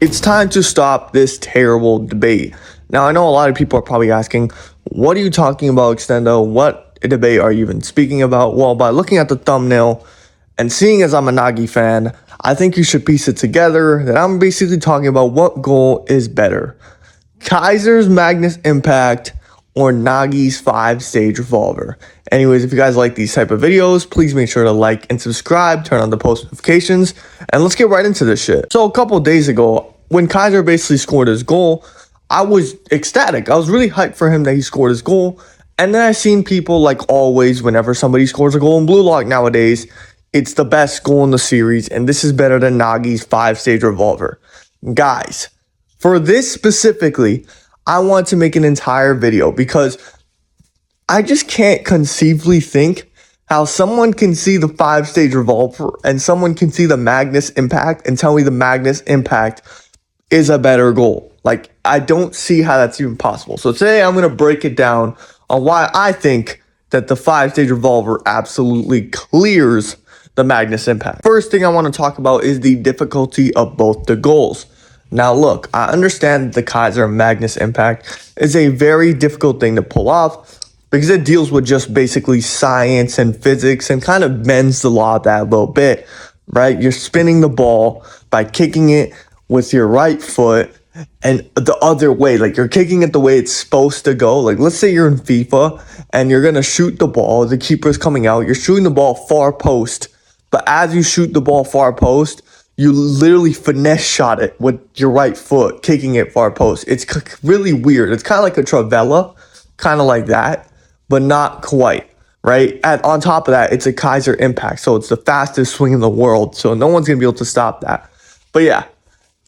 It's time to stop this terrible debate. Now, I know a lot of people are probably asking, what are you talking about, Extendo? What debate are you even speaking about? Well, by looking at the thumbnail and seeing as I'm a Nagi fan, I think you should piece it together that I'm basically talking about what goal is better. Kaiser's Magnus Impact or Nagi's 5-stage revolver. Anyways, if you guys like these type of videos, please make sure to like and subscribe, turn on the post notifications, and let's get right into this shit. So a couple days ago, when Kaiser basically scored his goal, I was ecstatic. I was really hyped for him that he scored his goal. And then I seen people, like always, whenever somebody scores a goal in bluelock nowadays, it's the best goal in the series, and this is better than Nagi's 5-stage revolver. Guys, for this specifically, I want to make an entire video because I just can't conceivably think how someone can see the 5-stage revolver and someone can see the Magnus Impact and tell me the Magnus Impact is a better goal. Like, I don't see how that's even possible. So today I'm going to break it down on why I think that the 5-stage revolver absolutely clears the Magnus Impact. First thing I want to talk about is the difficulty of both the goals. Now look, I understand that the Kaiser Magnus Impact is a very difficult thing to pull off because it deals with just basically science and physics and kind of bends the law that a little bit, right? You're spinning the ball by kicking it with your right foot and the other way, like you're kicking it the way it's supposed to go. Like let's say you're in FIFA and you're going to shoot the ball, the keeper's coming out, you're shooting the ball far post, but as you shoot the ball far post, you literally finesse shot it with your right foot, kicking it far post. It's really weird. It's kind of like a Travella, kind of like that, but not quite, right? On top of that, it's a Kaiser Impact, so it's the fastest swing in the world, so no one's going to be able to stop that. But yeah,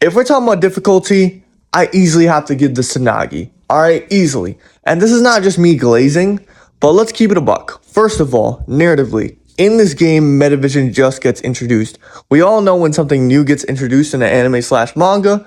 if we're talking about difficulty, I easily have to give this to Nagi, all right? Easily. And this is not just me glazing, but let's keep it a buck. First of all, narratively, in this game, Metavision just gets introduced. We all know when something new gets introduced in an anime/manga,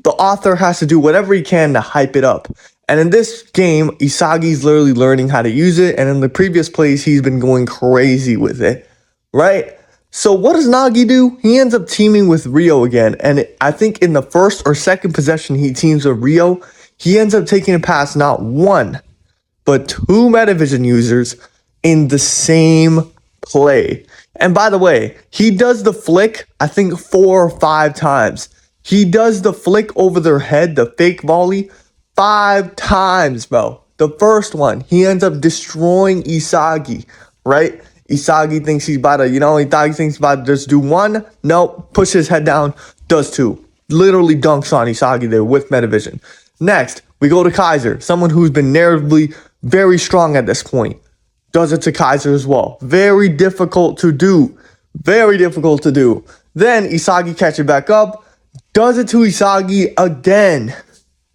the author has to do whatever he can to hype it up. And in this game, Isagi's literally learning how to use it, and in the previous plays, he's been going crazy with it, right? So what does Nagi do? He ends up teaming with Rio again, and I think in the first or second possession he teams with Rio, he ends up taking it past not one, but two Metavision users in the same play. And by the way, he does the flick, I think 4 or 5 times. He does the flick over their head, the fake volley, 5 times, bro. The first one, he ends up destroying Isagi, right? Isagi thinks he's about to, he thinks he's about to just do one. Nope, push his head down, does 2. Literally dunks on Isagi there with Metavision. Next, we go to Kaiser, someone who's been narratively very strong at this point. Does it to Kaiser as well. Very difficult to do. Very difficult to do. Then Isagi catches back up. Does it to Isagi again.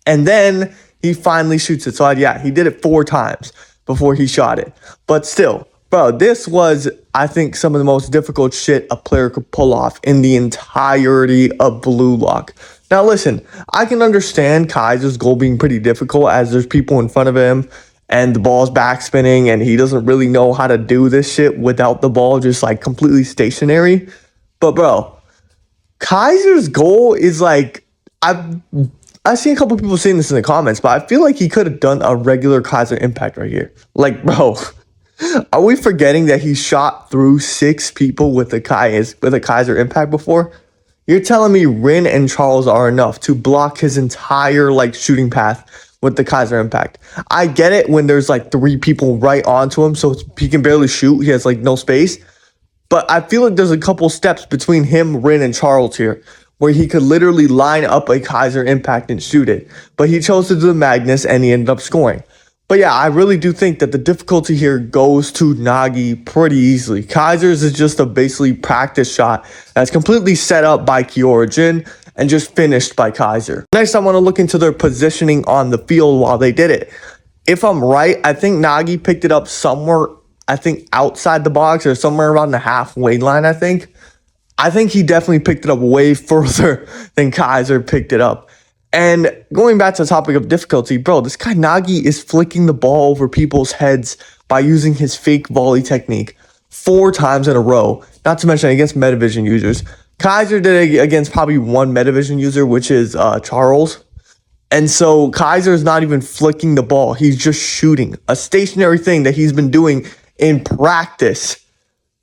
And then he finally shoots it. So yeah, he did it 4 times before he shot it. But still, bro, this was, I think, some of the most difficult shit a player could pull off in the entirety of bluelock. Now listen, I can understand Kaiser's goal being pretty difficult as there's people in front of him and the ball's backspinning and he doesn't really know how to do this shit without the ball just like completely stationary. But bro, Kaiser's goal is like, I've seen a couple people saying this in the comments, but I feel like he could have done a regular Kaiser Impact right here. Like, bro, are we forgetting that he shot through 6 people with a Kaiser Impact before? You're telling me Rin and Charles are enough to block his entire like shooting path with the Kaiser Impact. I get it when there's like 3 people right onto him, so he can barely shoot. He has like no space. But I feel like there's a couple steps between him, Rin, and Charles here where he could literally line up a Kaiser Impact and shoot it. But he chose to do the Magnus and he ended up scoring. But yeah, I really do think that the difficulty here goes to Nagi pretty easily. Kaiser's is just a basically practice shot that's completely set up by Kyoryugen and just finished by Kaiser. Next, I want to look into their positioning on the field while they did it. If I'm right, I think Nagi picked it up somewhere, I think outside the box or somewhere around the halfway line, I think. I think he definitely picked it up way further than Kaiser picked it up. And going back to the topic of difficulty, bro, this guy Nagi is flicking the ball over people's heads by using his fake volley technique 4 times in a row. Not to mention against Metavision users. Kaiser did it against probably one Metavision user, which is Charles. And so Kaiser's not even flicking the ball. He's just shooting. A stationary thing that he's been doing in practice.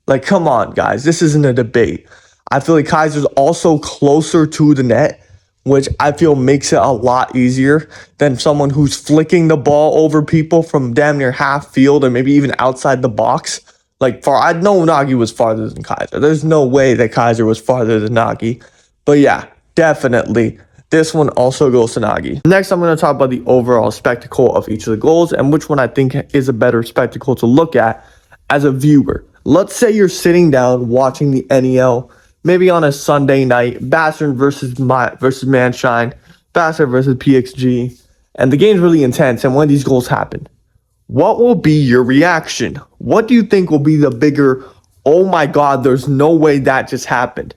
Like, come on, guys. This isn't a debate. I feel like Kaiser's also closer to the net, which I feel makes it a lot easier than someone who's flicking the ball over people from damn near half field or maybe even outside the box. Like, I know Nagi was farther than Kaiser. There's no way that Kaiser was farther than Nagi. But yeah, definitely. This one also goes to Nagi. Next, I'm going to talk about the overall spectacle of each of the goals and which one I think is a better spectacle to look at as a viewer. Let's say you're sitting down watching the NEL, maybe on a Sunday night, Bastard versus Manshine, Bastard versus PXG, and the game's really intense, and one of these goals happened. What will be your reaction? What do you think will be the bigger, oh my God, there's no way that just happened?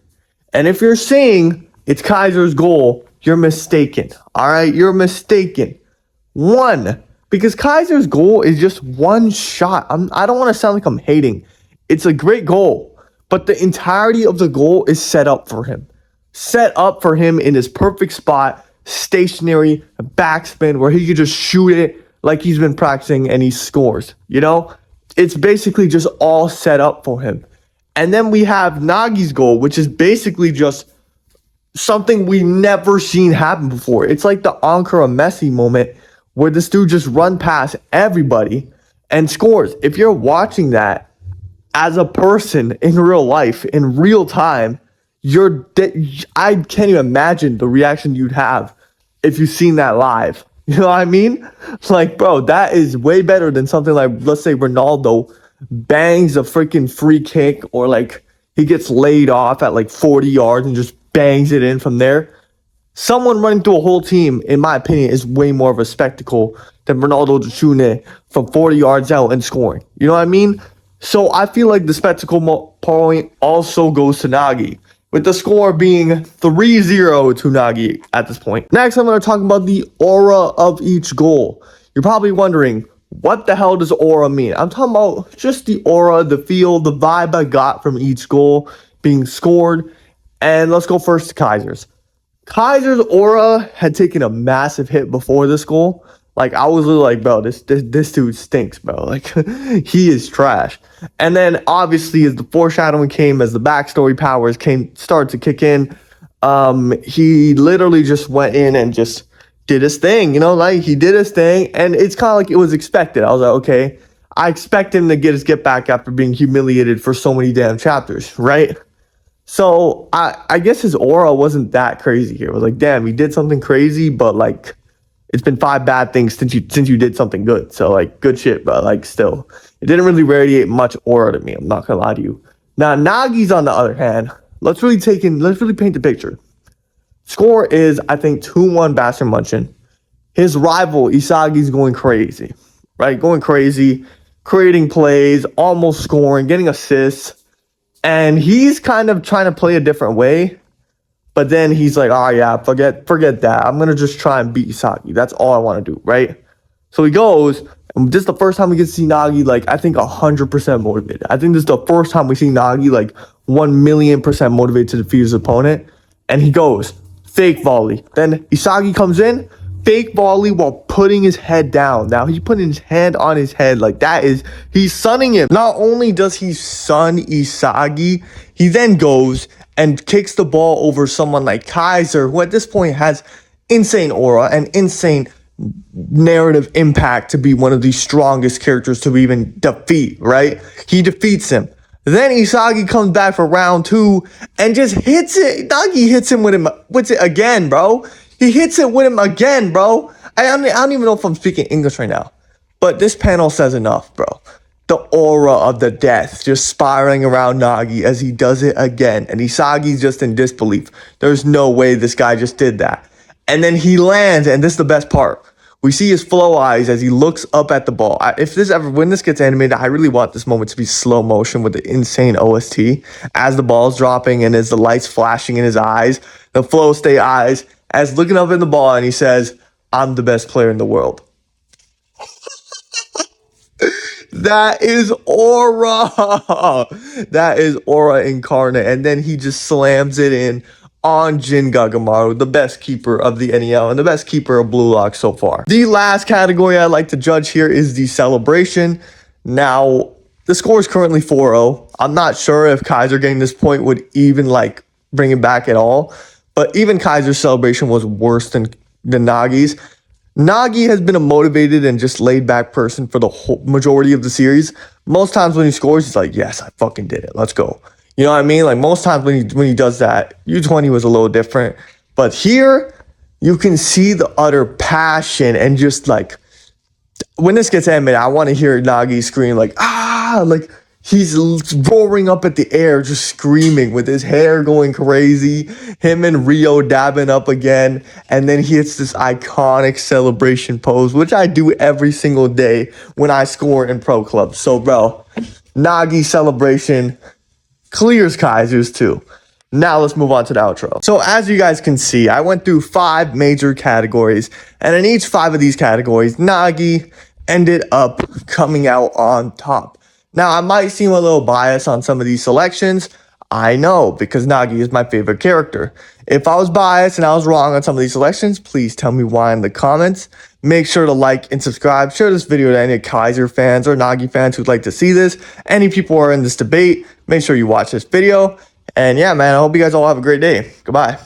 And if you're saying it's Kaiser's goal, you're mistaken. All right, you're mistaken. One, because Kaiser's goal is just one shot. I don't want to sound like I'm hating. It's a great goal, but the entirety of the goal is set up for him. Set up for him in his perfect spot, stationary, backspin, where he could just shoot it like he's been practicing and he scores. You know, it's basically just all set up for him. And then we have Nagi's goal, which is basically just something we never seen happen before. It's like the Ankara Messi moment where this dude just run past everybody and scores. If you're watching that as a person in real life, in real time, I can't even imagine the reaction you'd have if you've seen that live. You know what I mean? Like, bro, that is way better than something like, let's say Ronaldo bangs a freaking free kick, or like he gets laid off at like 40 yards and just bangs it in from there. Someone running through a whole team, in my opinion, is way more of a spectacle than Ronaldo just shooting it from 40 yards out and scoring. You know what I mean? So I feel like the spectacle point also goes to Nagi, with the score being 3-0 to Nagi at this point. Next, I'm going to talk about the aura of each goal. You're probably wondering, what the hell does aura mean? I'm talking about just the aura, the feel, the vibe I got from each goal being scored. And let's go first to Kaiser's. Kaiser's aura had taken a massive hit before this goal. Like, I was really like, bro, this dude stinks, bro. Like, he is trash. And then, obviously, as the foreshadowing came, as the backstory powers started to kick in, he literally just went in and just did his thing, you know? Like, he did his thing, and it's kind of like it was expected. I was like, okay, I expect him to get back after being humiliated for so many damn chapters, right? So I guess his aura wasn't that crazy here. It was like, damn, he did something crazy, but like it's been 5 bad things since you did something good. So like, good shit, but like still, it didn't really radiate much aura to me. I'm not gonna lie to you. Now Nagi's on the other hand, let's really paint the picture. Score is, I think, 2-1 Bastard Munchin. His rival Isagi's going crazy, right? Going crazy, creating plays, almost scoring, getting assists. And he's kind of trying to play a different way. But then he's like, oh yeah, forget that. I'm going to just try and beat Isagi. That's all I want to do, right? So he goes, and this is the first time we get to see Nagi, like, I think 100% motivated. I think this is the first time we see Nagi, like, 1,000,000% motivated to defeat his opponent. And he goes, fake volley. Then Isagi comes in, fake volley while putting his head down. Now he's putting his hand on his head like that is, he's sunning him. Not only does he sun Isagi, he then goes and kicks the ball over someone like Kaiser, who at this point has insane aura and insane narrative impact to be one of the strongest characters to even defeat, right? He defeats him. Then Isagi comes back for round 2 and just hits it. Nagi hits him with it again, bro. He hits it with him again, bro. I don't even know if I'm speaking English right now. But this panel says enough, bro. The aura of the death just spiraling around Nagi as he does it again. And Isagi's just in disbelief. There's no way this guy just did that. And then he lands, and this is the best part. We see his flow eyes as he looks up at the ball. When this gets animated, I really want this moment to be slow motion with the insane OST. As the ball's dropping and as the lights flashing in his eyes, the flow stay eyes, as looking up at the ball, and he says, I'm the best player in the world. That is Aura. That is Aura incarnate. And then he just slams it in on Jin Gagamaru, the best keeper of the NEL and the best keeper of Blue Lock so far. The last category I like to judge here is the celebration. Now, the score is currently 4-0. I'm not sure if Kaiser getting this point would even like bring it back at all. But even Kaiser's celebration was worse than Nagi's. Nagi has been a motivated and just laid back person for the whole majority of the series. Most times when he scores, he's like, yes, I fucking did it. Let's go. You know what I mean? Like most times when he does that, U20 was a little different. But here, you can see the utter passion and just like, when this gets animated, I want to hear Nagi scream like, ah, like he's roaring up at the air, just screaming with his hair going crazy. Him and Rio dabbing up again. And then he hits this iconic celebration pose, which I do every single day when I score in pro clubs. So, bro, Nagi celebration clears Kaiser's too. Now let's move on to the outro. So as you guys can see, I went through 5 major categories, and in each 5 of these categories, Nagi ended up coming out on top. Now, I might seem a little biased on some of these selections. I know, because Nagi is my favorite character. If I was biased and I was wrong on some of these selections, please tell me why in the comments. Make sure to like and subscribe. Share this video to any Kaiser fans or Nagi fans who'd like to see this. Any people who are in this debate, make sure you watch this video. And yeah, man, I hope you guys all have a great day. Goodbye.